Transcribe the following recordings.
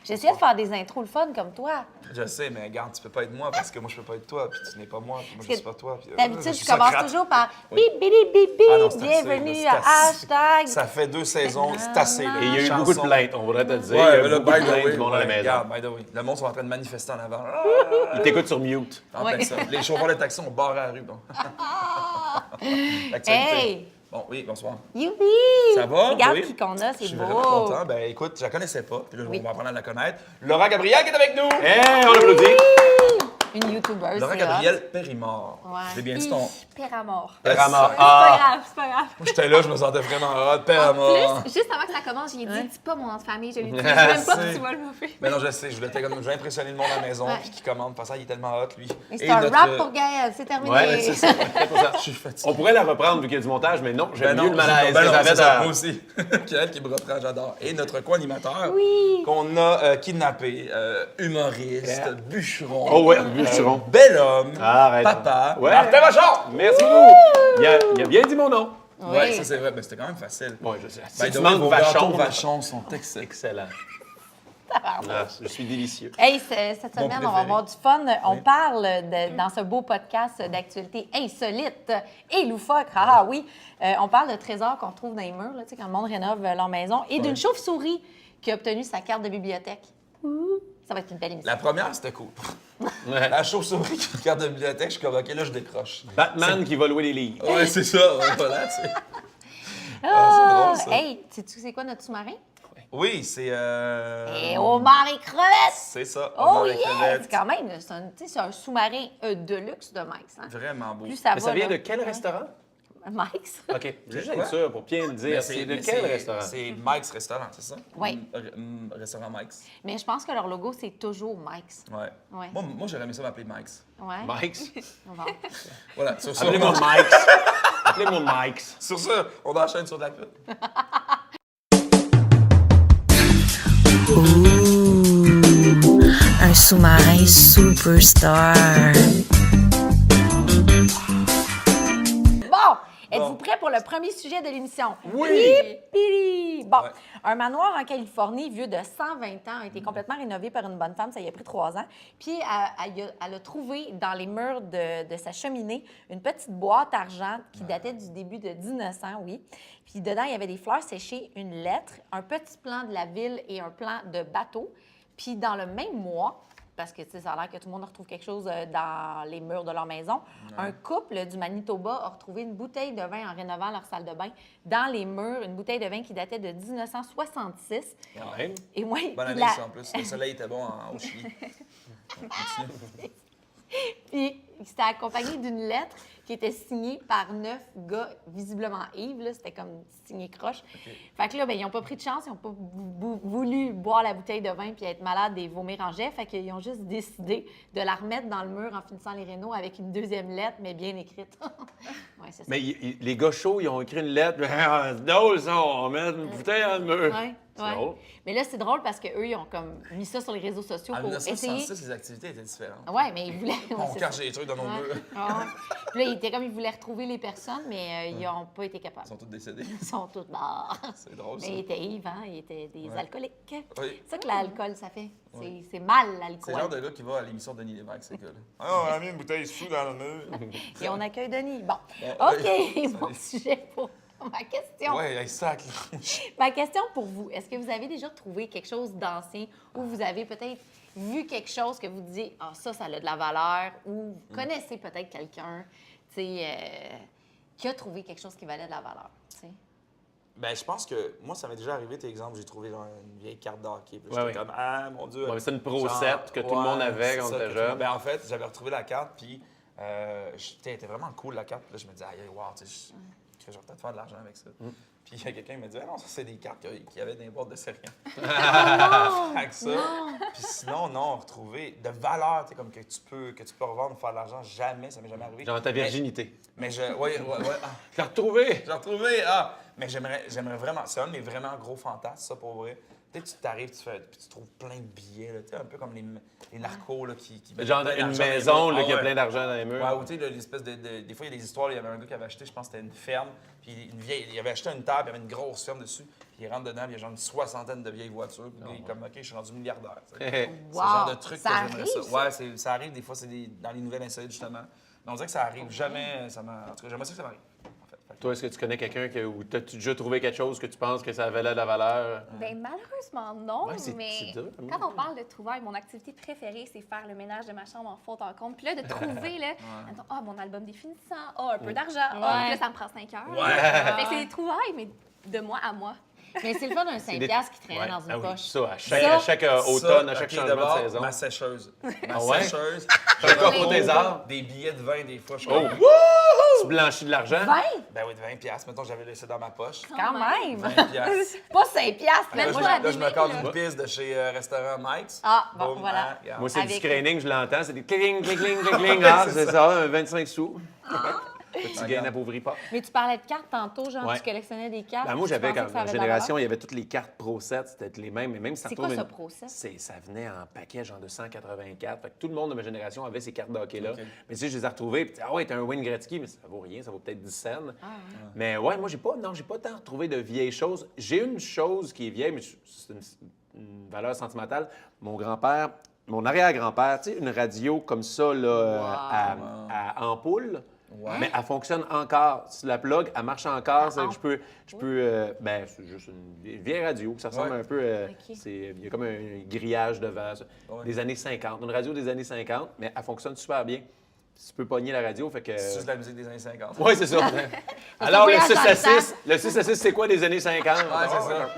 J'essayais de faire des intros le fun comme toi. Je sais, mais regarde, tu peux pas être moi parce que moi, je peux pas être toi, puis tu n'es pas moi, puis moi, je suis pas toi. Puis, D'habitude, suis je commence Socrate. toujours par Oui. bip, bip, bip, bip, Ah non, c'est assez, bienvenue là, à c'est assez. hashtag. Ça fait 2 saisons, c'est assez. Là, Et il y a eu Chanson. beaucoup de plaintes, on voudrait te le dire. Ouais, il y a mais eu là, beaucoup de by the plaintes way, du monde à la ouais, maison. regarde, by the way. Le monde sont en train de manifester en avant. Ils t'écoutent sur mute. En Ouais. plein ça. Les chauffeurs de taxi ont barré la rue. Bon. L'actualité. Hey! Bon, oui, bonsoir. Youpi! Ça va? Regarde Oui. qui qu'on a, Je c'est suis beau. vraiment content. Ben écoute, je la connaissais pas. Puis là, Oui. on va apprendre à la connaître. Laura Gabrielle qui est avec nous. Hey, on applaudit! Une YouTuber, Laura c'est Gabrielle Périmard. Ouais. J'ai bien dit ton... Père à mort. Péramort. C'est pas grave, c'est pas grave. Moi, j'étais là, je me sentais vraiment hot. En Périmard. plus, juste avant que ça commence, j'ai dit, Ouais. dis pas mon nom de famille, je lui dis, je même pas C'est- que tu vas le mouffer. Mais non, je sais, je voulais impressionner le monde à la maison, Ouais. puis qui commande. Parce qu'il est tellement hot, lui. Mais c'est Et un notre- rap pour Gaël, c'est terminé. Ouais, c'est ça. Je suis fatigué. On pourrait la reprendre vu qu'il y a du montage, mais non, j'aime Ben mieux non, le malaise. ben non, Elisabeth, c'est ça, à- moi aussi. Qui me reprend, j'adore. Et notre co-animateur, Oui. qu'on a kidnappé, humoriste, Yeah. bûcheron. Oh ouais, bûcheron. Bel homme, Arrête. papa, Ouais. Martin Vachon! Merci beaucoup. Il a bien dit mon nom. Oui. Ouais, ça c'est vrai, mais c'était quand même facile. Ouais, je sais. By Si the tu way, manques vos vachon, gâteaux Vachon sont excellents. excellent. Ah, je suis délicieux. Hey, cette Mon semaine, on préféré. va avoir du fun. On Oui. parle dans ce beau podcast d'actualités insolites et loufoques. Ah oui, on parle de trésors qu'on trouve dans les murs, là, tu sais, quand le monde rénove leur maison, et d'une Ouais. chauve-souris qui a obtenu sa carte de bibliothèque. Ça va être une belle émission. La première, c'était cool. Ouais. La chauve-souris qui regarde de bibliothèque, je suis comme, OK, là, je décroche. Batman qui va louer les livres. Ouais, c'est ça, ouais, voilà, tu sais. c'est drôle, ça. Hey, sais-tu c'est quoi notre sous-marin? Oui, c'est... Et homard et crevettes! C'est ça, Oh homard et yes! crevettes. Quand même, tu sais, c'est un sous-marin de luxe de Mike's. Hein? Vraiment beau. Plus ça Mais va, ça vient là. de quel restaurant? Mike's? OK, juste Quoi? être sûr pour bien le dire. Mais C'est de mais quel restaurant? C'est Mike's Restaurant, c'est ça? Oui. Restaurant Mike's. Mais je pense que leur logo, c'est toujours Mike's. Ouais. Ouais. Moi j'aurais aimé ça m'appeler Mike's. Ouais. Mike's? Bon. Voilà, sur ça, Appelez-moi Mike's. Appelez-moi Mike's. sur ça, on enchaîne sur de la pub. Un sous-marin superstar. Bon, êtes-vous prêts pour le premier sujet de l'émission? Oui! Yippee! Bon, Ouais. un manoir en Californie, vieux de 120 ans, a été complètement rénové par une bonne femme. Ça y a pris 3 ans. Puis, elle a trouvé dans les murs de sa cheminée une petite boîte argent qui datait du début de 1900, oui. Puis, dedans, il y avait des fleurs séchées, une lettre, un petit plan de la ville et un plan de bateau. Puis, dans le même mois, parce que tu sais, ça a l'air que tout le monde retrouve quelque chose dans les murs de leur maison. Un couple du Manitoba a retrouvé une bouteille de vin en rénovant leur salle de bain dans les murs, une bouteille de vin qui datait de 1966. Quand même. Et moi, Bonne puis année, la- ça, en plus. Le soleil était bon au Chili. Continue. Puis c'était accompagné d'une lettre qui était signée par 9 gars visiblement ivres. Là. C'était comme signé croche. Fait que là, ben, ils n'ont pas pris de chance. Ils n'ont pas voulu boire la bouteille de vin puis être malades et vomir en jet. Fait qu'ils ont juste décidé de la remettre dans le mur en finissant les rénaux avec une deuxième lettre, mais bien écrite. Ouais, c'est ça. Mais les gars chauds, ils ont écrit une lettre. Ah, c'est drôle, ça, on met une bouteille dans le mur. Ouais, C'est ouais. drôle. Mais là, c'est drôle parce qu'eux, ils ont comme mis ça sur les réseaux sociaux En pour essayer. 1966, les activités étaient différentes. Oui, mais ils voulaient. On c'est cache ça. des trucs dans nos Ouais. murs. Ouais. Puis là, ils voulaient retrouver les personnes, mais ils n'ont pas été Ils capables. sont tous décédés. Ils sont tous morts. C'est drôle, ça. Mais ils étaient ivres, hein? Ils étaient des Ouais. alcooliques. Oui. C'est ça que l'alcool, ça fait. Oui. C'est mal, C'est l'alcool. le genre de gars qui va à l'émission de Denis Lévesque, ces gars-là. Ah, on a mis une bouteille sous dans le mur. Et on accueille Denis. Bon. Bon, OK, oui. mon sujet pour ma question. Ouais, il sac. Ma question pour vous, est-ce que vous avez déjà trouvé quelque chose d'ancien ou vous avez peut-être vu quelque chose que vous disiez « Ah, ça a de la valeur » ou vous connaissez peut-être quelqu'un, tu sais, qui a trouvé quelque chose qui valait de la valeur, tu sais? Ben, je pense que moi, ça m'est déjà arrivé, tes exemples, j'ai trouvé genre, une vieille carte d'hockey. Puis là, Ouais, j'étais comme, ah, mon Dieu. Ouais, mais c'est une Pro Genre, 7 que tout le monde avait c'est quand on ça, était que jeune. Ben, en fait, j'avais retrouvé la carte, puis elle était vraiment cool, la carte. Puis là, je me disais, aïe, wow, tu sais, je vais peut-être faire de l'argent avec ça. Puis il y a quelqu'un qui m'a dit, ah non, ça, c'est des cartes qu'il y avait dans les boîtes de céréales. Avec ça. Puis sinon, non, on retrouvait de valeur, tu sais, comme que tu peux revendre pour faire de l'argent. Jamais, ça m'est jamais arrivé. Genre ta virginité. Mais je. Oui, ouais. Ah. Je l'ai retrouvé. J'ai retrouvé, ah! Mais j'aimerais vraiment, c'est un de mes vraiment gros fantasmes, ça, pour vrai. Tu sais, tu t'arrives, puis tu trouves plein de billets, là, tu sais, un peu comme les narcos là, qui Genre plein une d'argent dans les maison murs. là, qui a Ouais. plein d'argent dans les murs. Ouais, ou tu sais, là, l'espèce des fois, il y a des histoires, il y avait un gars qui avait acheté, je pense que c'était une ferme, puis il avait acheté une terre, puis il y avait une grosse ferme dessus, puis il rentre dedans, puis il y a genre une soixantaine de vieilles voitures, puis il est comme, OK, je suis rendu milliardaire. tu sais. C'est le genre de truc Ça que j'aimerais arrive, ça. Ouais, ça arrive, des fois, c'est dans les nouvelles insolites, justement. Mais on dirait que ça arrive jamais, en tout cas, j'aimerais ça que ça m'arrive. En fait. Toi, est-ce que tu connais quelqu'un où t'as-tu déjà trouvé quelque chose que tu penses que ça valait de la valeur? Ben, malheureusement, non, Ouais, c'est mais dur, hein. quand on parle de trouvailles, mon activité préférée, c'est faire le ménage de ma chambre en faute en compte. Puis là, de trouver, là, mettons, mon album définissant, un peu d'argent, Ouais. là, ça me prend 5 heures. Ouais. Fait que c'est des trouvailles, mais de moi à moi. Mais c'est le fun d'un 5$ qui traînait Ouais. dans une Ah oui, poche. ça, à chaque automne, à chaque OK, changement d'abord, de saison. ma sécheuse. Ma Ah ouais? sécheuse. Fais quoi je pour tes retrouve arts? Des billets de vin, des fois. Je suis Oh! comme, Tu blanchis de l'argent? 20? Ben oui, de 20 piastres. Mettons, j'avais laissé dans ma poche. Quand même! 20 piastres. Pas 5$, Là, mais je moi, me- là, je abîmé, me corde là. une piste de chez Restaurant Mike's. Ah, bon, Boum, voilà. hein, regarde. Moi, c'est du Avec- screening, je l'entends. C'est des cling, cling, cling, cling, cling. Ah, c'est ça, un 25 sous. Petit gain n'appauvrit pas. Mais tu parlais de cartes tantôt, genre, Ouais. tu collectionnais des cartes. Ben, moi, tu j'avais, pensais quand que ça ma avait de la génération, valeur? il y avait toutes les cartes Pro 7, c'était les mêmes, mais même si ça C'est retrouve quoi ça, une- Pro 7? Ça venait en paquet, genre de 184. Fait que tout le monde de ma génération avait ces cartes de hockey-là. OK. Mais tu sais, je les ai retrouvées, puis ah ouais, t'as un Wayne Gretzky, mais ça vaut rien, ça vaut peut-être 10 cents. Ah, Mais ouais, moi, j'ai pas tant retrouvé de vieilles choses. J'ai une chose qui est vieille, mais c'est une valeur sentimentale. Mon grand-père, mon arrière-grand-père, tu sais, une radio comme ça, là, à ampoule. Ouais. Mais elle fonctionne encore. Si la plug, elle marche encore. C'est que ben, c'est juste une vieille radio. Ça ressemble Ouais. un peu. OK. Il y a comme un grillage devant. Ça. Ouais. Des années 50. Une radio des années 50, mais elle fonctionne super bien. Tu peux pogner la radio, fait que. C'est juste de la musique des années 50. Oui, c'est ça. Alors, le voyage 6 dans à le 6, le 6 à 6, c'est quoi des années 50? Ouais, c'est ça.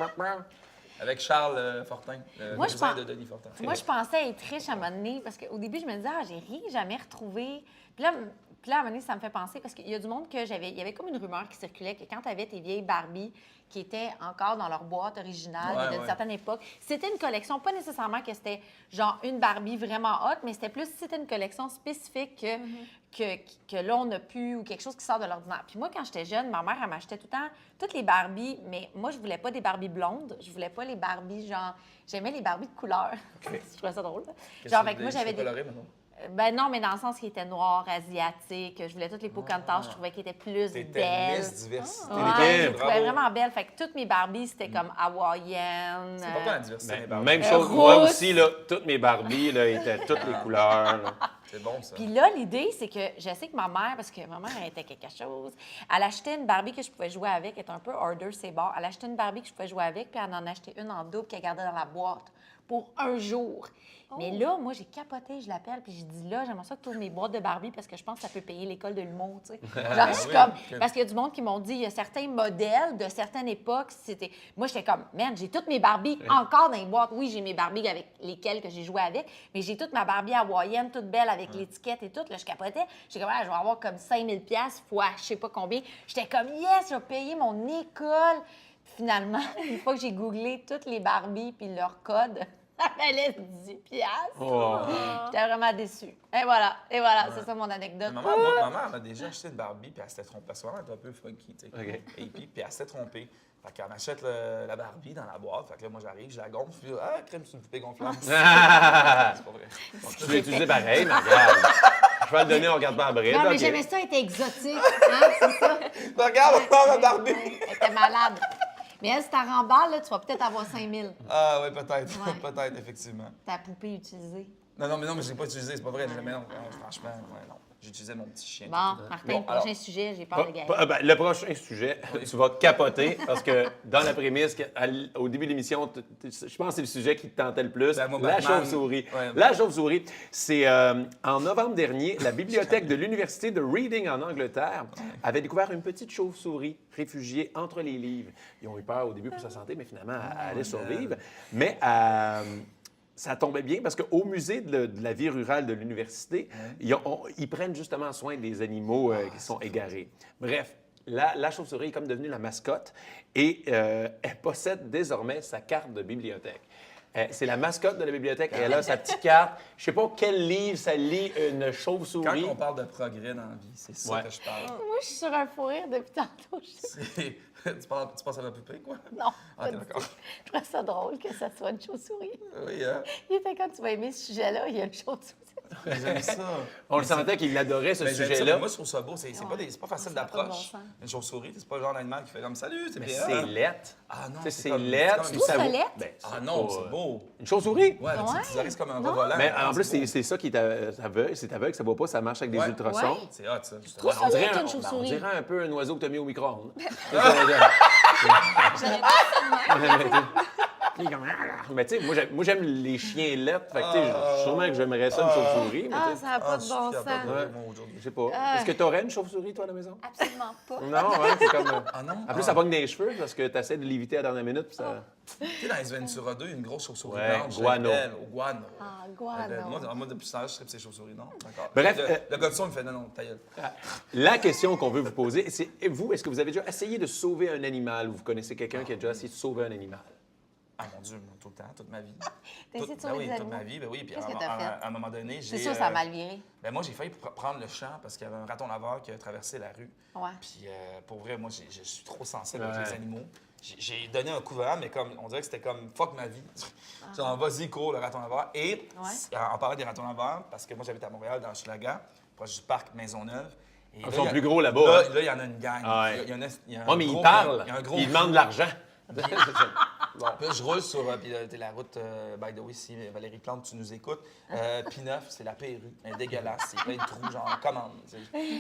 Avec Charles Fortin, le Moi, je cousin pense- de Denis Fortin. Moi, je pensais être riche à un moment donné, parce qu'au début, je me disais, j'ai rien jamais retrouvé. Puis là, à un moment donné, ça me fait penser, parce qu'il y a du monde que j'avais. Il y avait comme une rumeur qui circulait que quand tu avais tes vieilles Barbie qui étaient encore dans leur boîte originale Ouais, d'une ouais. certaine époque, c'était une collection, pas nécessairement que c'était genre une Barbie vraiment hot, mais c'était plus si c'était une collection spécifique que là, on a pu, ou quelque chose qui sort de l'ordinaire. Puis moi, quand j'étais jeune, ma mère, elle m'achetait tout le temps toutes les Barbies, mais moi, je voulais pas des Barbies blondes, je voulais pas les Barbies genre. J'aimais les Barbies de couleur. Je trouvais ça drôle. Genre, avec moi, j'avais des. colorés maintenant. Ben non, mais dans le sens qu'il était noir, asiatique. Je voulais toutes les Pocahontas, je trouvais qu'elles étaient plus T'étais belles. Miss Diversité. Ouais, lesquelles? je les trouvais Bravo. vraiment belles. Fait que toutes mes Barbies, c'était comme hawaïennes. C'est important la diversité. les Barbies. Même chose, moi rousse. aussi, là, toutes mes Barbies là, étaient toutes les couleurs. là. C'est bon, ça. Puis là, l'idée, c'est que je sais que ma mère, parce que ma mère, elle était quelque chose, elle achetait une Barbie que je pouvais jouer avec, elle était un peu order, c'est bon. Elle achetait une Barbie que je pouvais jouer avec, puis elle en achetait une en double qu'elle gardait dans la boîte pour un jour. Mais là, moi, j'ai capoté, je l'appelle, puis j'ai dit là, j'aimerais ça que tu ouvres mes boîtes de Barbie parce que je pense que ça peut payer l'école de l'humour, tu sais. Genre, je suis oui, comme. ok. Parce qu'il y a du monde qui m'ont dit, il y a certains modèles de certaines époques, c'était. Moi, j'étais comme, man, j'ai toutes mes Barbies encore dans les boîtes. Oui, j'ai mes Barbies avec lesquelles que j'ai joué avec, mais j'ai toute ma Barbie hawaïenne, toute belle avec l'étiquette et tout. Là, je capotais. J'étais comme, ah, je vais avoir comme 5000$ fois je sais pas combien. J'étais comme, yes, je vais payer mon école. Puis finalement, une fois que j'ai googlé toutes les Barbies puis leur code, ça valait 18$. Oh. J'étais vraiment déçue. Et voilà, c'est ça mon anecdote. Ma mère m'a déjà acheté une Barbie, puis elle s'était trompée. Parce que vraiment, elle était un peu funky, tu sais. OK. Et puis elle s'était trompée. Fait qu'elle m'achète la Barbie dans la boîte. Fait que là, moi, j'arrive, je la gonfle. Puis crème, c'est une poupée gonflable. C'est pas vrai. Tu l'as utilisé pareil, mais regarde. Je vais le donner, on regarde pas en bride. Non, mais ok. j'aimais ça être exotique, hein, c'est ça. Regarde, ma Barbie! Elle était malade. Mais elle, si t'en remballes, là, tu vas peut-être avoir 5000. Ah oui, peut-être. Ouais. Peut-être, effectivement. Ta poupée utilisée. Non, mais je l'ai pas utilisé, c'est pas vrai. Mais non, franchement, ouais, non. J'utilisais mon petit chien. Bon, Martin, Bon, prochain alors- sujet, j'ai peur de gagner. Ben, le prochain sujet, tu vas capoter parce que dans la prémisse, au début de l'émission, je pense que c'est le sujet qui te tentait le plus. Ben, moi, la Batman. chauve-souris. Ouais. La chauve-souris, c'est en novembre dernier, la bibliothèque de l'Université de Reading en Angleterre avait découvert une petite chauve-souris réfugiée entre les livres. Ils ont eu peur au début pour sa santé, mais finalement, elle allait survivre. Mais ça tombait bien parce qu'au musée de la vie rurale de l'université, ils prennent justement soin des animaux qui sont égarés. Bref, la chauve-souris est comme devenue la mascotte et elle possède désormais sa carte de bibliothèque. C'est la mascotte de la bibliothèque. Elle a sa petite carte. Je sais pas quel livre ça lit, une Quand chauve-souris. on parle de progrès dans la vie, c'est ça Ouais. que je parle. Moi, je suis sur un fou rire depuis tantôt. Tu penses à la poupée, quoi? Non, Ah, pas du d'accord. tout. Je trouve ça drôle que ça soit une chauve-souris. Oui, hein? Il était quand tu vas aimer ce sujet-là, il y a une chauve-souris. J'aime ça. On le sentait qu'il adorait ce Ben, j'aime ça, sujet-là. mais moi, je trouve ça beau. C'est pas facile Ça a pas de bon d'approche. sens. Une chauve-souris, c'est pas le genre d'animal qui fait comme salut, c'est Mais bien. c'est lettre. Ah non, Tu sais, c'est comme- lettre. comme puis une- trouves ça ça vaut- lettre? Ben, Ah non, pas, c'est beau. Une chauve-souris? Ouais, Ouais. tu oreilles, c'est comme un rat-volant. Mais Ah, en plus, beau. c'est ça qui est aveugle. C'est aveugle, ça vaut pas, ça marche avec des Ouais. ultrasons. Ouais. C'est hot, ça. trouves ça On dirait, lettre, une on chauve-souris? dirait un peu un oiseau que tu as mis au micro-ondes. Mais tu sais, moi j'aime les chiens lettres. Fait que tu sais, sûrement que j'aimerais ça, une chauve-souris. Mais Ah, tu sais, ça n'a pas de je bon suis capable sens. de rire, moi, aujourd'hui. je sais pas. Est-ce que tu aurais une chauve-souris, toi, à la maison? Absolument pas. Non, ouais, c'est comme. Ah non? En plus, ça pogne des cheveux parce que tu essaies de l'éviter à la dernière minute. Puis ça... Tu sais, dans les Ventura 2, il y a une grosse chauve-souris Ouais, blanche. guano. belle, au guano. Ah, Moi, guano. moi, depuis ce temps-là, je serais ces chauves-souris, non? D'accord. Bref, Le gars de son, il me fait non, ta gueule. La question qu'on veut vous poser, c'est vous, est-ce que vous avez déjà essayé de sauver un animal ou vous connaissez quelqu'un qui a déjà essayé de sauver un animal? Ah mon Dieu, moi, tout le temps, toute ma vie. T'as essayé de Ben sauver oui, des toute animaux? ma vie, ben oui. Puis Qu'est-ce que à, t'as fait? à un moment donné, j'ai. C'est sûr, ça a mal viré. Ben moi, j'ai failli prendre le champ parce qu'il y avait un raton laveur qui a traversé la rue. Ouais. Puis pour vrai, moi, je suis trop sensible Ouais. avec les animaux. J'ai donné un couvert, mais comme on dirait que c'était comme fuck ma vie. Genre, vas-y, cours, le raton laveur. Et en parlant des ratons laveurs, parce que moi, j'habite à Montréal, dans Hochelaga, proche du parc Maisonneuve. Et Ils là, sont il y a- plus gros là-bas. Là, il y en a une gang. Ah ouais. Il y en a, il y a un Oui, mais gros- ils parlent. Il y a un gros Ils demandent de l'argent. Puis là, je roule sur puis, la route, by the way, si Valérie Plante, tu nous écoutes. P9, c'est la paix rue. Elle est dégueulasse. C'est plein de trous, genre commande.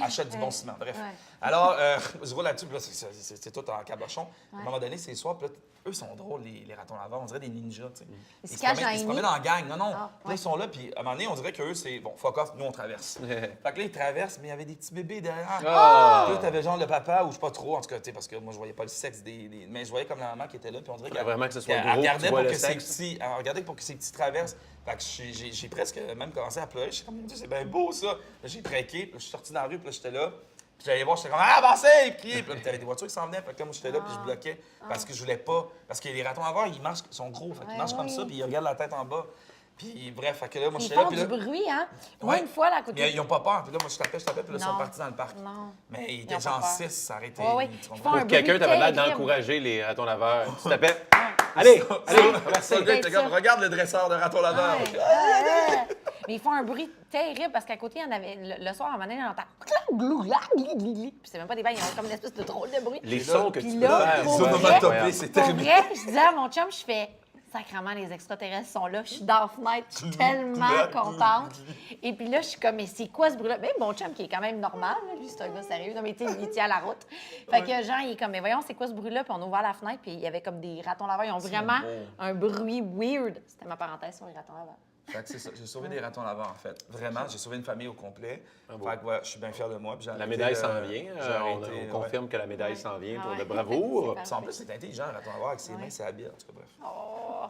Achète du bon ciment. Bref. Ouais. Alors, je roule là-dessus, puis là, c'est tout en cabochon. À un moment donné, c'est le soir, puis là, eux sont drôles, les ratons laveurs. On dirait des ninjas, tu sais. Ils se cachent dans Ils les se promènent en gang. Non, non. Ah, Puis là, ils sont là, puis à un moment donné, on dirait qu'eux, c'est bon, fuck off, nous, on traverse. Fait que là, ils traversent, mais il y avait des petits bébés derrière. Ah! Puis là, t'avais genre le papa, ou je sais pas trop, en tout cas, tu sais, parce que moi, je voyais pas le sexe mais je voyais comme la maman qui était là, puis on dirait Faudrait vraiment que ce soit elle gros, que regardait tu vois pour le que ses sexe. petits, elle regardait pour que ses petits traversent. Fait que j'ai presque même commencé à pleurer. Je suis comme, mon Dieu, c'est bien beau, ça. Là, j'ai tréqué, puis là, je suis sorti dans la rue, puis là, j'étais là. Puis j'allais voir, j'étais comme, ah, avancez! Puis là, t'avais des voitures qui s'en venaient. Fait que là, moi, j'étais là, puis je bloquais. Parce que je voulais pas. Parce que les ratons laveurs, ils marchent, ils sont gros. Fait qu'ils marchent comme ça, puis ils regardent la tête en bas. Puis bref, fait que là, moi, Ils j'étais là. font Puis du là, bruit, hein? Moi, Ouais. une fois, là, à mais côté... ils ont pas peur. Puis là, moi, je tapais, puis là, ils sont Non. partis dans le parc. Non. Mais ils Ils étaient ont pas genre peur. 6, ça arrêtait. Ouais, ouais. tu comprends? Ils font un Pour quelqu'un, bruit t'avais l'air terrible. d'encourager les ratons laveurs. Tu t'appelles. Allez, allez, Ça, le gars était comme, regarde le dresseur de raton laveur. Ouais. Ouais. Mais ils font un bruit terrible parce qu'à côté, il y en avait le soir, à un moment donné, on entend clac, glou, glac, gli, gli, gli. Puis c'est même pas des bails, ils ont comme une espèce de drôle de bruit. les sons que Puis tu peux là, faire. pour c'est vrai, incroyable. c'est Pour terrible. vrai, je disais à mon chum, je fais sacrément, les extraterrestres sont là. Je suis dans la fenêtre, je suis tellement contente. Et puis là, je suis comme, mais c'est quoi ce bruit-là? Ben, mon chum qui est quand même normal, là, lui, c'est un gars sérieux. Non, mais tu sais, il tient à la route. Fait que, genre, il est comme, mais voyons, c'est quoi ce bruit-là? Puis on a ouvert la fenêtre, puis il y avait comme des ratons laveurs. Ils ont vraiment un bruit weird. C'était ma parenthèse sur les ratons laveurs. Fait que c'est ça. J'ai sauvé des ratons laveurs, en fait. Vraiment, j'ai sauvé une famille au complet. Fait que, ouais, je suis bien fier de moi. Puis j'ai La arrêté, médaille s'en vient. j'ai On arrêté, on confirme que la médaille s'en vient Ah pour ouais. de bravoure. C'est Puis en plus, c'est intelligent, le raton laveur, avec ses mains, c'est habile. En tout cas, bref.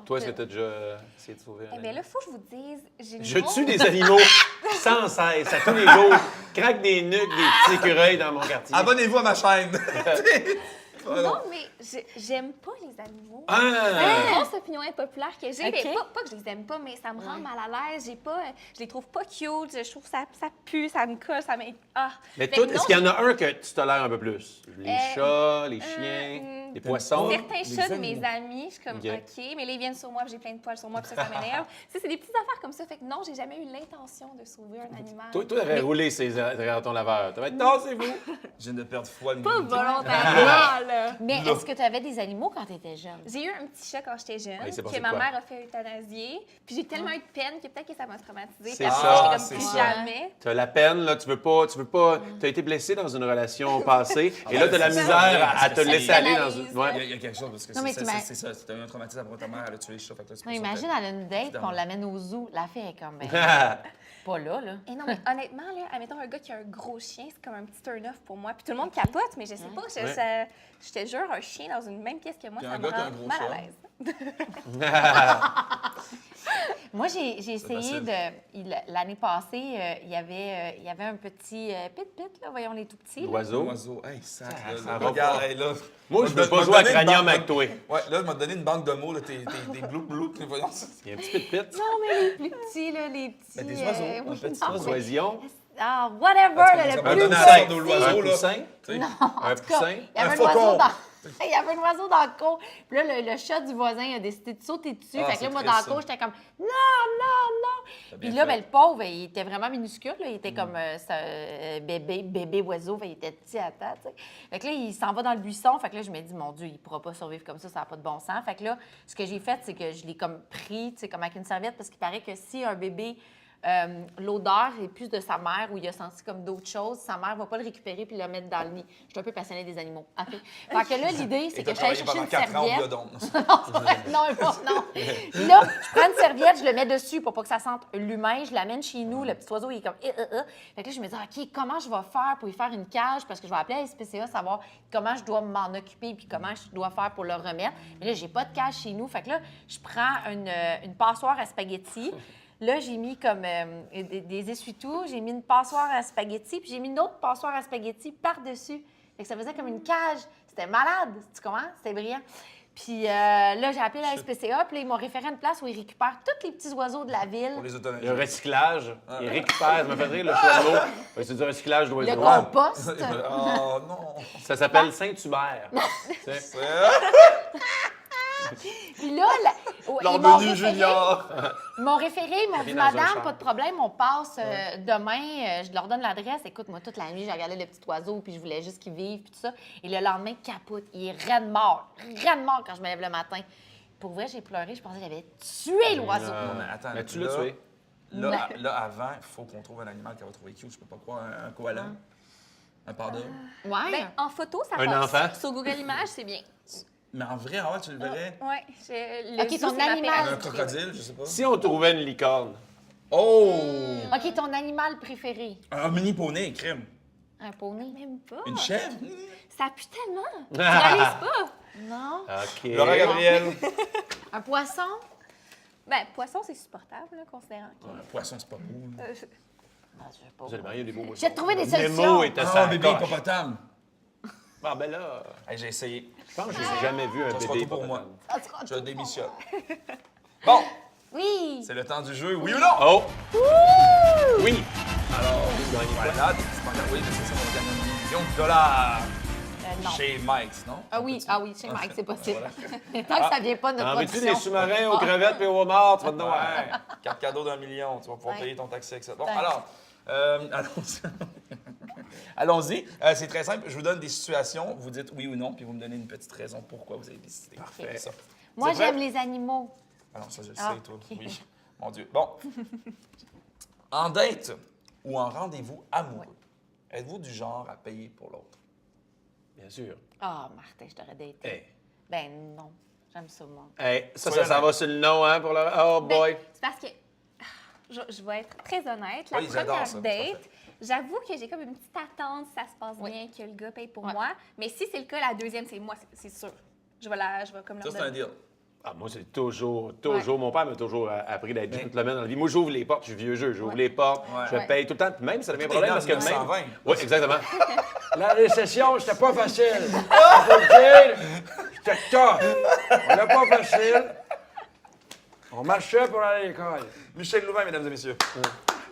Toi, est-ce que tu as déjà essayé de sauver un Eh bien animal? là, il faut que je vous dise, j'ai une Je grosse- tue des animaux sans cesse, à tous les jours. Craque des nuques, des petits écureuils dans mon quartier. Abonnez-vous à ma chaîne. Non, mais j'aime pas les animaux. Ah! C'est une grosse opinion impopulaire que j'ai. OK. Mais pas que je les aime pas, mais ça me rend mal à l'aise. Je les trouve pas cute. Je trouve que ça pue, ça me colle, ça m'est... Ah! Mais Fait tout, que est-ce non, qu'il y en a un que tu tolères un peu plus? Les chats, les chiens, euh, les poissons? Certains chats de animaux. mes amis, je suis comme, OK. OK, mais là, ils viennent sur moi, puis j'ai plein de poils sur moi, puis ça m'énerve. Tu sais, c'est des petites affaires comme ça. Fait que non, j'ai jamais eu l'intention de sauver un animal. Toi, t'aurais roulé ces ratons laveurs. T'aurais dit, non, c'est vous. Je viens de perdre foi. Pas volontairement, là. Mais est-ce que tu avais des animaux quand tu étais jeune? J'ai eu un petit chat quand j'étais jeune, Oui, c'est passé que ma quoi? mère a fait euthanasier. Puis j'ai tellement eu de peine que peut-être que ça m'a traumatisée. C'est Puis après, ça. j'étais C'est comme plus ça. jamais. T'as la peine, là, tu veux pas, t'as été blessé dans une relation passée, et là, t'as la c'est ça. misère à te Parce que laisser c'est- aller dans une... Ouais. Il y a quelque chose, parce que Non, mais c'est ça. T'as eu un traumatisme après ta mère, elle a tué les chats. Fait que là, c'est Non, pour ça imagine, que- elle a une date, puis on l'amène au zoo. La fille est comme, ben, pas là, là. Et non, mais honnêtement, là, admettons un gars qui a un gros chien, c'est comme un petit turn-off pour moi. Puis tout le monde capote, mais je sais pas, Ouais. je te jure, un chien dans une même pièce que moi, Puis ça un me gars qui a rend un gros mal chat. à l'aise. Moi, j'ai essayé facile. l'année passée, il y avait un petit pit-pit, là, voyons les tout petits. là. L'oiseau. Oiseau. Hey, sac, Ça là. va Regarde, pas. hey, là. Moi, je veux pas m'a jouer à donné une cranium banque avec de- toi. Ouais, là, je m'as donné une banque de mots, là, des blou-blou. Voyons. Il y a un petit pit-pit. Non, mais les plus petits, là, les petits... Mais des oiseaux, un oui, petit non, oiseau. mais- Oisillon. Ah, whatever, Parce que là, ça le m'a plus donné petit. la sorte de l'oiseau, Un là. poussin. Tu sais. Non, Un en tout cas, poussin. il y avait Un un oiseau faucon. dans... Il y avait un oiseau dans le cour. Puis là, le chat du voisin a décidé de sauter dessus. Ah, fait que c'est là, moi, triste, dans le ça. cour, j'étais comme « Non, non, non! » T'as Puis bien là, fait. ben, le pauvre, il était vraiment minuscule. Là. Il était comme bébé oiseau. Fait, il était petit à tête, tu sais. Fait que là, il s'en va dans le buisson. Fait que là, je me dis « Mon Dieu, il pourra pas survivre comme ça n'a pas de bon sens. » Fait que là, ce que j'ai fait, c'est que je l'ai comme pris, tu sais, comme avec une serviette, parce qu'il paraît que si un bébé... l'odeur est plus de sa mère où il a senti comme d'autres choses. Sa mère va pas le récupérer puis le mettre dans le nid. Je suis un peu passionnée des animaux. OK. Fait que là, l'idée, c'est Et que t'as je suis allée travaillé chercher pendant une 4 ans au serviette. biodôme. Non, c'est vrai. Non. Puis là, je prends une serviette, je le mets dessus pour pas que ça sente l'humain. Je l'amène chez nous. Le petit oiseau, il est comme... Fait que là, je me dis, OK, comment je vais faire pour y faire une cage? Parce que je vais appeler à la SPCA, savoir comment je dois m'en occuper puis comment je dois faire pour le remettre. Mais là, j'ai pas de cage chez nous. Fait que là, je prends une passoire à spaghetti. Là, j'ai mis comme des essuie-tout, j'ai mis une passoire à spaghetti, puis j'ai mis une autre passoire à spaghetti par-dessus. Fait que ça faisait comme une cage. C'était malade, tu comprends? C'était brillant. Puis là, j'ai appelé la SPCA, puis là, ils m'ont référé à une place où ils récupèrent tous les petits oiseaux de la ville. Pour les autonomes. Le recyclage. Il récupère. Ça m'a fait rire le choix de mots. Ouais, c'est du recyclage Le d'oiseaux. compost. Oh non! Ça s'appelle Saint-Hubert. Tu sais. Puis là, ils Leur m'ont menu référé. junior! Ils m'ont référé, ils m'ont dit, dans un madame, char. pas de problème, on passe demain, je leur donne l'adresse. Écoute, moi, toute la nuit, j'ai regardé le petit oiseau, puis je voulais juste qu'il vive, puis tout ça. Et le lendemain, capote. Il est raide mort quand je me lève le matin. Pour vrai, j'ai pleuré, je pensais que j'avais tué l'oiseau. Non, mais attends. Mais tu l'as là- tué. Là, avant, il faut qu'on trouve un animal qu'elle va trouver cute. Je peux pas croire un koala. Un panda. Ouais. Ben, en photo, ça Un passe. enfant? Sur Google Images, c'est bien. Mais en vrai, en vrai, tu le verrais. Ouais, Ok, ton animal. Un crocodile, je sais pas. Si on trouvait une licorne. Oh! OK, ton animal préféré? Un mini poney, crème. Un poney? Même pas. Une chèvre? Ça pue tellement. Tu réalises pas? Non. OK. Laura Gabriel. Un poisson? Ben, poisson, c'est supportable, là, considérant que... Un poisson, c'est pas beau. là. Ah, je sais pas. Absolument, il y a des beaux mots. Je vais te trouver des Nemo solutions. était Ah, ça. bébé hippopotame. Ah, ben là, Hey, j'ai essayé. je pense que je n'ai jamais vu un Ça sera bébé tout pour moi. hippopotame. Ça sera Je tout démissionne. Bon, Oui. c'est le temps du jeu. Oui ou non? Oh! Oui! Alors, voilà, des petits pancartes. Oui, mais c'est ça, on va gagner $1 million. Non. Chez Mike's, non? Ah oui, chez Mike, c'est possible. Voilà. Tant que ça vient pas de notre En veux-tu production. des sous-marins aux crevettes et aux homards? Tu vas te donner. Ouais. Carte cadeau $1 million. Tu vas pouvoir Ouais. payer ton taxi avec ça. Bon, Ouais. alors, allons-y. Allons-y. C'est très simple. Je vous donne des situations. Vous dites oui ou non, puis vous me donnez une petite raison pourquoi vous avez décidé. Parfait. Ça. Moi, C'est prêt? j'aime les animaux. Alors, ça, je le Ah, sais, toi. ok. Oui. Mon Dieu. Bon. En date ou en rendez-vous amoureux, êtes-vous du genre à payer pour l'autre? Bien sûr. Ah, Martin, je t'aurais daté. Hey. Ben non, j'aime ça, moi. Hey, ça Soyons s'en va sur le nom, hein, pour le... Oh, Ben, boy! c'est parce que, je vais être très honnête, la Oui, j'adore première ça, date, j'avoue que j'ai comme une petite attente si ça se passe bien, que le gars paye pour Ouais. moi. Mais si c'est le cas, la deuxième, c'est moi, c'est sûr. Je vais comme leur Ça, c'est un donner. deal. Ah, moi, c'est toujours. Mon père m'a toujours appris d'être gentleman dans la vie. Moi, j'ouvre les portes, je suis vieux jeu, j'ouvre les portes, Ouais. je paye tout le temps. Puis même, ça devient un T'es problème né en parce que même. 1920. Oui, exactement. La récession, c'était pas facile. Faut le dire, c'était tough. On n'a pas facile. On marchait pour aller à l'école. Michel Louvain, mesdames et messieurs.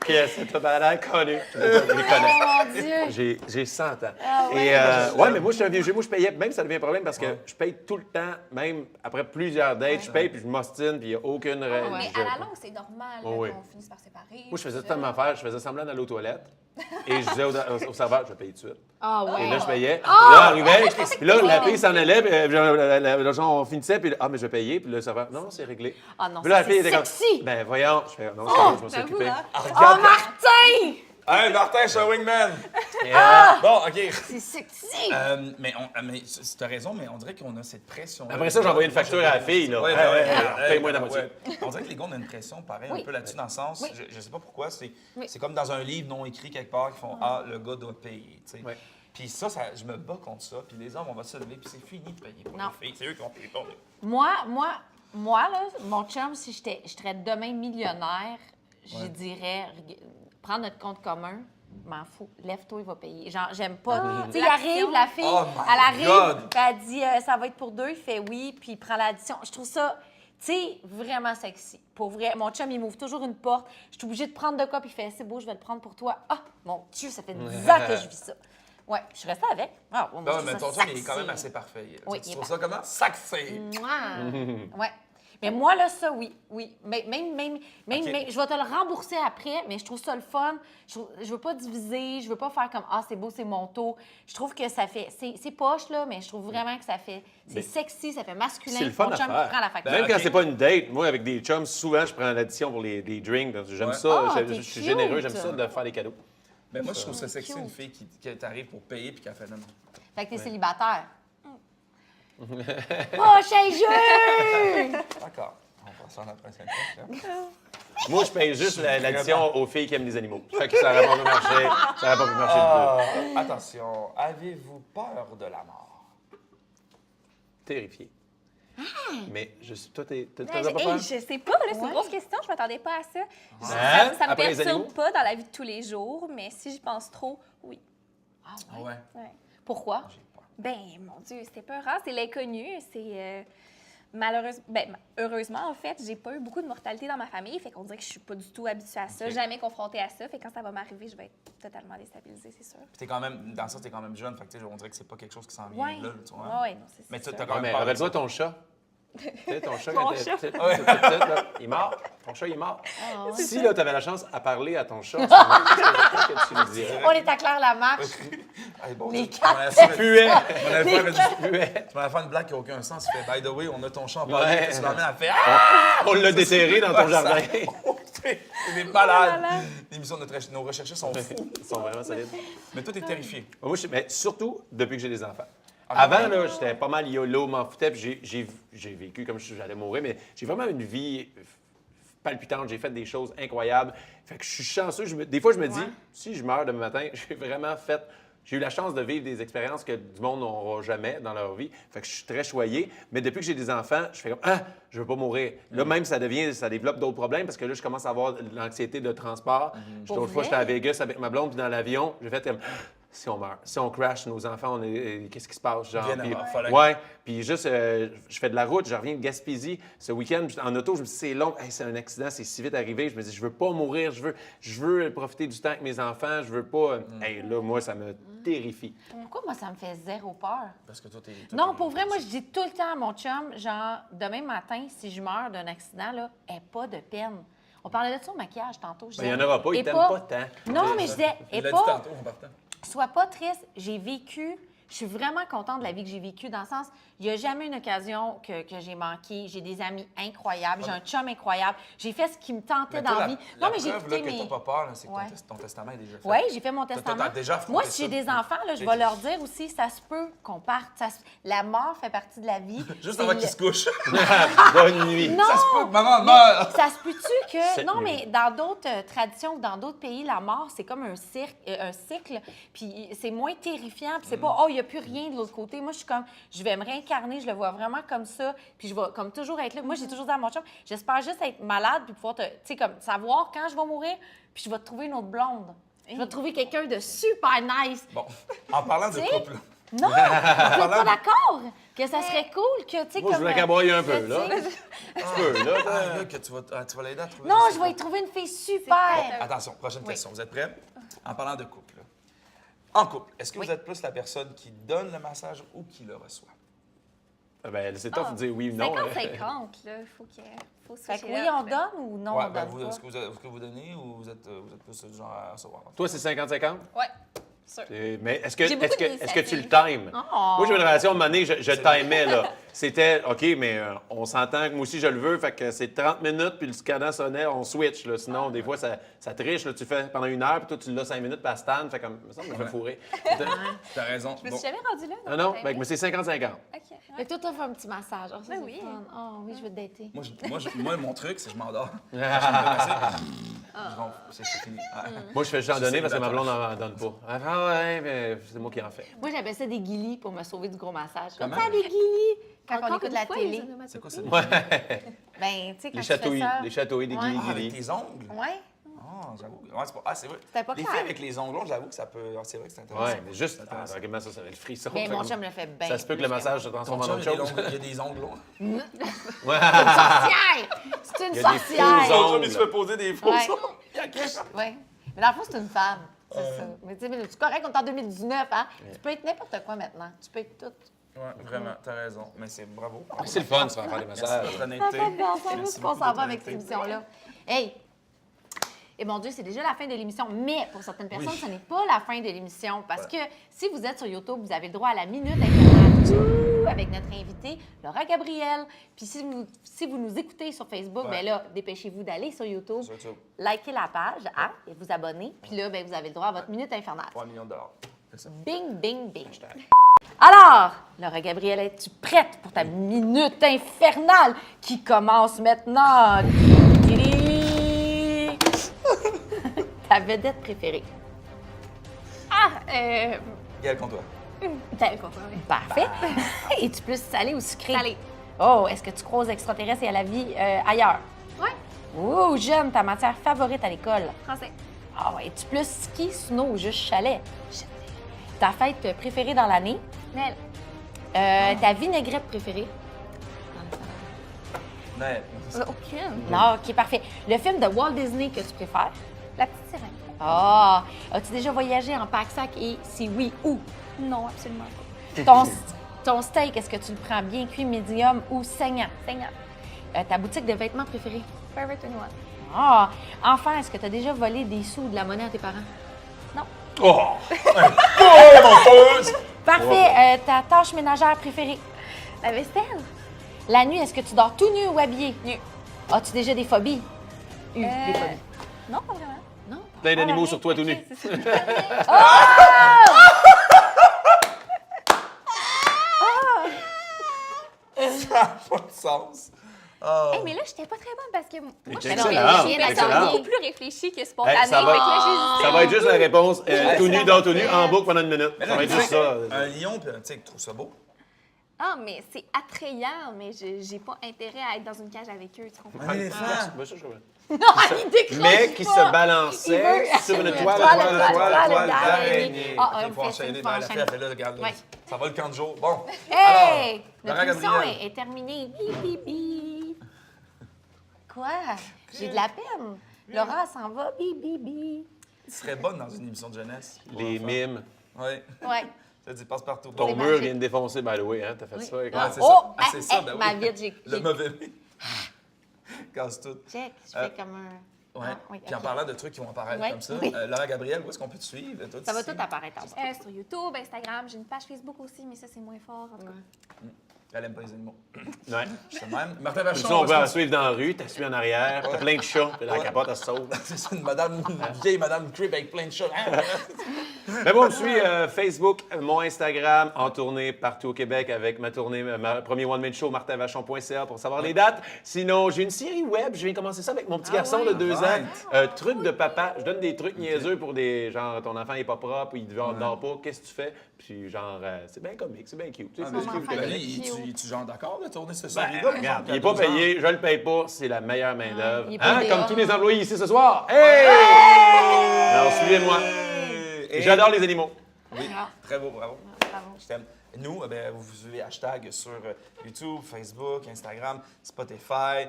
Yes, c'est tout à connu. Je les connais. Oh mon Dieu! J'ai 100 ans. Ah ouais? Et ouais, mais moi, je suis un vieux jeu. Moi, je payais. Même, ça devient un problème parce que je paye tout le temps, même après plusieurs dates, je paye puis je m'ostine puis il n'y a aucune raison. Mais à la longue, c'est normal là, Oh oui. qu'on finisse par séparer. Moi, je faisais tellement faire. Je faisais semblant d'aller aux toilettes et je disais au serveur, je vais payer tout de suite. Ah oui. Et là, je payais. Puis là, arrivait. Puis là, la fille s'en allait. Puis genre, on finissait. Puis ah, mais je vais payer. Puis là, le serveur, non, c'est réglé. Ah non, Puis là, ça, la fille c'est était comme, sexy. ben voyons. Je fais, non, c'est bon, je vais J'avoue, s'occuper. hein? Oh, Martin! Hey, Martin, je suis un wingman. Yeah. Bon, OK. C'est sexy! Mais tu as raison, mais on dirait qu'on a cette pression. Après ça, j'ai envoyé une facture à la fille, là. Ouais, Ouais, ouais, ouais, paye-moi la moitié. On dirait que les gars, on a une pression pareil Oui. un peu là-dessus, dans le sens, Oui. je sais pas pourquoi, c'est Oui. comme dans un livre non écrit quelque part qui font Ah, le gars doit payer. Tu sais. Ouais. Puis ça, je me bats contre ça. Puis les hommes, on va se lever, puis c'est fini de payer pour Non. les filles. C'est eux qui vont payer pour nous. Moi, Moi, là, mon chum, si je serais demain millionnaire, je dirais, prends notre compte commun, m'en fous, lève-toi, il va payer. Genre, j'aime pas. Tu sais, il arrive, la fille, Oh my elle arrive, God! puis elle dit, ça va être pour 2, il fait oui, puis il prend l'addition. Je trouve ça, tu sais, vraiment sexy. Pour vrai, mon chum, il m'ouvre toujours une porte. Je suis obligée de prendre de quoi, puis il fait, c'est beau, je vais le prendre pour toi. Ah, mon Dieu, ça fait 10 ans que je vis ça. Ouais, je suis restée avec. Ah, moi, je Non, trouve mais ça ton chum, il est sexy. quand même assez parfait. Oui, Tu il est trouves ça comment? Sexy! Mouah. Ouais. Mais moi, là, ça, oui. Mais même, OK. je vais te le rembourser après, mais je trouve ça le fun. Je veux pas diviser, je veux pas faire comme « Ah, c'est beau, c'est mon taux ». Je trouve que ça fait... C'est poche, là, mais je trouve vraiment que ça fait... C'est sexy, ça fait masculin. C'est le fun Mon à chum faire. prend la facture. Même OK. quand c'est pas une date, moi, avec des chums, souvent, je prends l'addition pour les drinks. Parce que j'aime Ouais. ça, Ah, je t'es suis cute. généreux, j'aime ça de faire des cadeaux. Mais moi, je trouve ça sexy, Cute. une fille qui t'arrive pour payer puis qui a fait non. Fait que t'es célibataire. Prochain jeu! D'accord. On passe à la prochaine question. Moi, je paye juste l'addition aux filles qui aiment les animaux. Fait que ça n'aurait pas pu marcher. Ça n'aurait pas pu marcher du tout. Attention, avez-vous peur de la mort? Terrifié. Mais toi, t'as Hey, pas peur? je sais pas, là, c'est une Ouais. grosse question, je m'attendais pas à ça. Hein? Ça me Après les animaux? perturbe pas dans la vie de tous les jours, mais si j'y pense trop, oui. Ah Ah ouais? ouais. Ouais. Pourquoi? J'ai peur. Ben, mon Dieu, c'était peurant, c'est l'inconnu, c'est... heureusement, en fait, j'ai pas eu beaucoup de mortalité dans ma famille, fait qu'on dirait que je suis pas du tout habituée à ça, OK. jamais confrontée à ça, fait que quand ça va m'arriver, je vais être totalement déstabilisée, c'est sûr. Puis t'es quand même, dans ça, t'es quand même jeune, fait que tu sais, on dirait que c'est pas quelque chose qui s'en vient Ouais. là, tu vois. Ouais, non, c'est Mais ça. t'as Ouais, quand mais même peur. de rappelle-toi ça. ton chat. Tu sais, ton chat, Mon quand t'es chat. petite, là, il est mort. Ton chat, il est mort. Ah, ouais. Si, là, t'avais la chance à parler à ton chat, qu'est-ce que tu lui dirais? On est à Claire Lamarche. Hey, bon, Les tu- quatre on a fait- Puait! on a fait une- Puait! Tu m'as fait une blague qui n'a aucun sens. Tu fais, by the way, on a ton champ en Ouais. Tu l'emmènes à faire. Ah! On l'a déterré dans ton jardin. T'es des malades. malade. L'émission de nos recherchés sont fous. Ils sont vraiment solides. Mais toi, t'es terrifié. Moi, mais surtout depuis que j'ai des enfants. Ah, Avant, là, j'étais pas mal YOLO, m'en foutais, puis j'ai vécu comme si j'allais mourir, mais j'ai vraiment une vie palpitante. J'ai fait des choses incroyables. Fait que je suis chanceux. Des fois, je me dis, si je meurs demain matin, j'ai eu la chance de vivre des expériences que du monde n'aura jamais dans leur vie. Fait que je suis très choyé. Mais depuis que j'ai des enfants, je fais comme, ah, je veux pas mourir. Là, même, ça développe d'autres problèmes parce que là, je commence à avoir de l'anxiété de transport. Pour L'autre fois, vrai? j'étais à Vegas avec ma blonde, puis dans l'avion, j'ai fait comme, si on meurt, si on crash, nos enfants, qu'est-ce qui se passe? Genre, Bien puis- avant, fallait- ouais, puis juste, je fais de la route, je reviens de Gaspésie. Ce week-end, en auto, je me dis, c'est long, hey, c'est un accident, c'est si vite arrivé. Je me dis, je veux pas mourir, je veux profiter du temps avec mes enfants, je veux pas. Hey, là, moi, ça me terrifie. Pourquoi moi, ça me fait zéro peur? Parce que toi, t'es. Non, pour vrai, moi, je dis tout le temps à mon chum, genre, demain matin, si je meurs d'un accident, là, aie pas de peine. On parlait de ça au maquillage tantôt. Il y en aura pas, ils aie t'aiment pas tant. Non, mais je disais, Il aie l'a dit pas, tantôt en partant. sois pas triste. J'ai vécu, je suis vraiment contente de la vie que j'ai vécue, dans le sens, il n'y a jamais une occasion que j'ai manqué. J'ai des amis incroyables, j'ai un chum incroyable. J'ai fait ce qui me tentait Mais toi, dans la la- vie. la Non, mais j'ai preuve, écouté là, que mes... t'as pas peur, là, c'est que Ouais. ton testament est déjà fait. Oui, j'ai fait mon Toi, testament. t'as déjà affronté Moi, si j'ai ça. des enfants, là, je vais leur dire aussi, ça se peut qu'on parte. La mort fait partie de la vie. Juste C'est avant le- qu'ils se couchent. Bonne nuit. Non! Ça se peut que maman meurt. Ça se peut-tu que... Cette non, nuit. mais dans d'autres traditions ou dans d'autres pays, la mort, c'est comme un cycle, puis c'est moins terrifiant, puis c'est pas « Oh, il n'y a plus rien de l'autre côté ». Moi, je suis comme, je vais me réincarner, je le vois vraiment comme ça, puis je vais comme toujours être là. Moi, j'ai toujours dit à mon chum, j'espère juste être malade, puis pouvoir tu sais, comme savoir quand je vais mourir, puis je vais te trouver une autre blonde. Je vais te trouver quelqu'un de super nice. Bon, en parlant de Tu sais, couple, là, Non, vous êtes parlant pas de- d'accord que ça serait cool que, tu sais, Moi, je comme... voulais caboyer un que, peu, tu là. sais, Tu peux, là. ah, que tu vas l'aider à trouver. Non, sais je pas. vais y trouver une fille super. Attention, prochaine Oui. question. Vous êtes prêts? En parlant de couple. là. En couple, est-ce que Oui. vous êtes plus la personne qui donne le massage ou qui le reçoit? Ben, c'est tough de dire oui ou non. 50-50, là, faut se Fait que switcher oui, up, on là. donne ou non, Ouais, on ben, donne vous, pas? est-ce que vous donnez ou vous êtes plus du genre à recevoir? Toi, c'est 50-50? Ouais, sûr. Mais est-ce que, J'ai beaucoup est-ce que tu le d'initiatives. times? Oh. Moi, j'ai une relation, à un moment donné, je timais, là. C'était, OK, mais on s'entend que moi aussi, je le veux, fait que c'est 30 minutes, puis le scanner sonnait, on switch, là. Sinon, des fois, ça triche, là. Tu fais pendant 1 heure, puis toi, tu l'as 5 minutes, puis elle stand, fait comme, ça me fait fourrer. T'as raison. Je me Bon. suis jamais rendue là. Non, non, fait que, mais c'est 50-50. OK. Fait que toi, t'as fait un petit massage. Oh, ça, Ben c'est oui. fun. Oh, oui, je veux te dater. Moi, mon truc, c'est que je m'endors. Ah. Je ronfle. c'est fini. Ouais. Moi, je fais juste en Je donner sais, parce que ma d'accord. blonde n'en donne pas. Ah ouais, mais c'est moi qui en fais. Moi, j'appelle ça des guilis pour me sauver du gros massage. Comment? Comme ça, des guilis! Quand on Encore écoute une la fois, télé. les onomatopées. C'est quoi ça? Ouais. Ben, tu sais, quand Les tu fais chatouilles, ça... les chatouilles, des Ouais. Ah, avec guilis. tes ongles? Ouais. Ah, j'avoue. Ouais, c'est pas... Ah, c'est vrai. C'était pas Les clair. filles avec les ongles longs, j'avoue que ça peut. Ah, c'est vrai que c'est intéressant. Ouais, mais juste, C'est attends, intéressant. regarde ça, ça va être le frisson. Mais Fait mon que- chum le fait bien. Ça se peut que le plus massage se Ton transforme en chum, autre il y a des chose. ongles- il y a des ongles longs. Ouais. Sorcière! C'est une Il y a des faux sorcière! ongles. Ton chum, il se fait poser des faux Ouais. ongles. Il y a quelque chose. Ouais. Mais dans le fond, c'est une femme. C'est ça. Mais tu sais, mais c'est correct, on est en 2019, hein? Tu peux être n'importe quoi maintenant. Tu peux être tout. Ouais, vraiment, t'as raison. Mais c'est bravo. C'est le fun de se faire des Merci massages. de votre honnêteté. Ça fait bien, ça Merci qu'on beaucoup s'en de votre va avec cette honnêteté. émission-là. Hey! Et mon Dieu, c'est déjà la fin de l'émission. Mais pour certaines personnes, Oui. ce n'est pas la fin de l'émission. Parce que si vous êtes sur YouTube, vous avez le droit à la Minute Infernale Ouh, avec notre invitée, Laura Gabrielle. Puis si vous nous écoutez sur Facebook, Ouais. bien là, dépêchez-vous d'aller sur YouTube, Sur YouTube. likez la page hein, et vous abonner. Puis là, ben, vous avez le droit à votre Minute Infernale. 3 millions de dollars. C'est ça. Bing, bing, bing. Alors, Laura Gabrielle, es-tu prête pour ta Minute Infernale qui commence maintenant? Tiri! Ta vedette préférée. Ah, Gaël Comtois. t'as content. Parfait. Es-tu plus salé ou sucré? Salé. Oh, est-ce que tu crois aux extraterrestres et à la vie ailleurs? Ouais, Oh, jeune, ta matière favorite à l'école? français. Ah ouais, es-tu plus ski, snow ou juste chalet? Ta fête préférée dans l'année? Nel. Ta vinaigrette préférée? Noël. Aucune. Non, OK, parfait. Le film de Walt Disney que tu préfères? La petite sirène. Ah! As-tu déjà voyagé en pack-sac et si oui, où? Non, absolument pas. Ton steak, est-ce que tu le prends bien cuit, médium ou saignant? Seigneur. Ta boutique de vêtements préférée? Forever 21. Ah! Enfant, est-ce que tu as déjà volé des sous ou de la monnaie à tes parents? Non. Oh! Parfait. Ta tâche ménagère préférée? La vaisselle. La nuit, est-ce que tu dors tout nu ou habillé? Nu. As-tu déjà des phobies? Des phobies. Non, pas vraiment. Non? Plein d'animaux Ah, sur toi tout nu. C'est ça. Ça n'a pas de sens. Ah. Hey, mais là, j'étais pas très bonne parce que moi, T'es je excellente, rien à c'est gagner. beaucoup plus réfléchi que spontané. Hey, ça va- Fait que là, j'hésitais. Ça va être juste la réponse tout nu dans tout nu parfait. en boucle pendant une minute. Mais Ça là, va être tu juste sais, ça. un lion, puis tu sais, tu trouves ça beau. Ah, mais c'est attrayant, mais j'ai pas intérêt à être dans une cage avec eux, tu comprends? Un éléphant. Ben, ça, je comprends. Non, il décroche Mais qui pas. se balançait Il veut- sur une Une toile, toile d'araignée. Ah, Ok, on faut fait enchaîner. ça, Ben, faut la fille, enchaîner. elle fait là, regarde, là. Ouais. Ça va le camp de jour. Bon. Hey! Notre Laura émission Gabrielle. est terminée. Bip, bip, bip. Quoi? J'ai de la peine. Laura s'en va. Bip, bip, bip. Tu serais bonne dans une émission de jeunesse. Les mimes. Oui. Ouais. Ça dit passe partout. Ton C'est mur magique. vient de défoncer, by the way, hein? T'as fait Oui. ça avec Ouais, c'est Oh! ça. Ah, c'est hey, ça, hey, ben ma oui. vite, j'ai... Le mauvais mime. Casse tout. Check, je fais comme un... Ouais. Ah, oui, Puis en ok. parlant de trucs qui vont apparaître Ouais. comme ça, Oui. Laura Gabrielle, où est-ce qu'on peut te suivre? Toi, Ça va ici? tout apparaître en bas. Sur YouTube, Instagram, j'ai une page Facebook aussi, mais ça, c'est moins fort. En tout cas. Elle aime pas les animaux. Ouais. C'est le même. Martin Puis Vachon. ça, on où peut est-ce la suivre dans la rue, t'as suivi en arrière, t'as plein de chats, puis la Ouais. capote, elle se sauve. c'est ça, une vieille madame Crib avec plein de chats. Mais moi, on me suit Facebook, mon Instagram, en tournée partout au Québec avec ma tournée, ma premier one-man show, martinvachon.ca pour savoir les dates. Sinon, j'ai une série web, je viens commencer ça avec mon petit garçon de 2 ans. Truc de papa, je donne des trucs niaiseux pour des, genre, ton enfant est pas propre, il dort pas, qu'est-ce que tu fais? Puis genre, c'est bien comique, c'est bien cute. Tu sais, Ah, c'est mais ce que enfant, je ben, fais. il est lui, tu genre d'accord de tourner ce Ben, série-là? regarde, il n'est pas payé, je le paye pas, c'est la meilleure main-d'œuvre. il est pas Hein? DA. Comme tous les employés ici ce soir. Hey! Alors, suivez-moi. Et J'adore les animaux. Oui, Ah. très beau, bravo. Bravo. Je t'aime. Nous, ben, vous suivez hashtag sur YouTube, Facebook, Instagram, Spotify,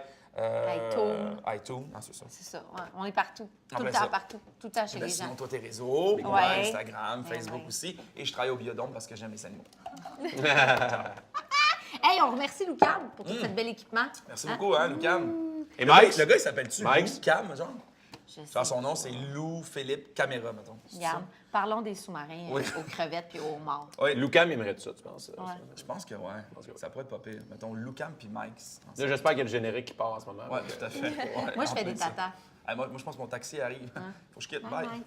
iTunes, non, c'est ça. C'est ça, ouais. On est partout. Tout Après le temps, ça. partout. Tout le temps chez Ben, les sinon, gens. toi, tes réseaux, Ouais. ouais, Instagram, Ouais, Facebook ouais. aussi. Et je travaille au Biodôme parce que j'aime les animaux. Hey, on remercie Lucam pour tout cet bel équipement. Merci beaucoup, hein, Lucam. Et Mike? Le gars, il s'appelle-tu Mike? Lou Cam, genre? Je sais. Genre, son nom, c'est Lou Philippe Caméra, mettons. C'est ça? Regarde, parlons des sous-marins Oui. aux crevettes puis aux morts. Oui, Lucam aimerait ça, tu penses? Ouais. je pense que ouais. Ça pourrait être pas pire. Mettons Lucam puis Mike. Là, j'espère qu'il y a le générique qui part en ce moment. Ouais, tout à fait. Ouais, Moi, je en fais plein des ça. tatas. Ah, moi, je pense que mon taxi arrive. Faut que je quitte. Bye Bye. bye.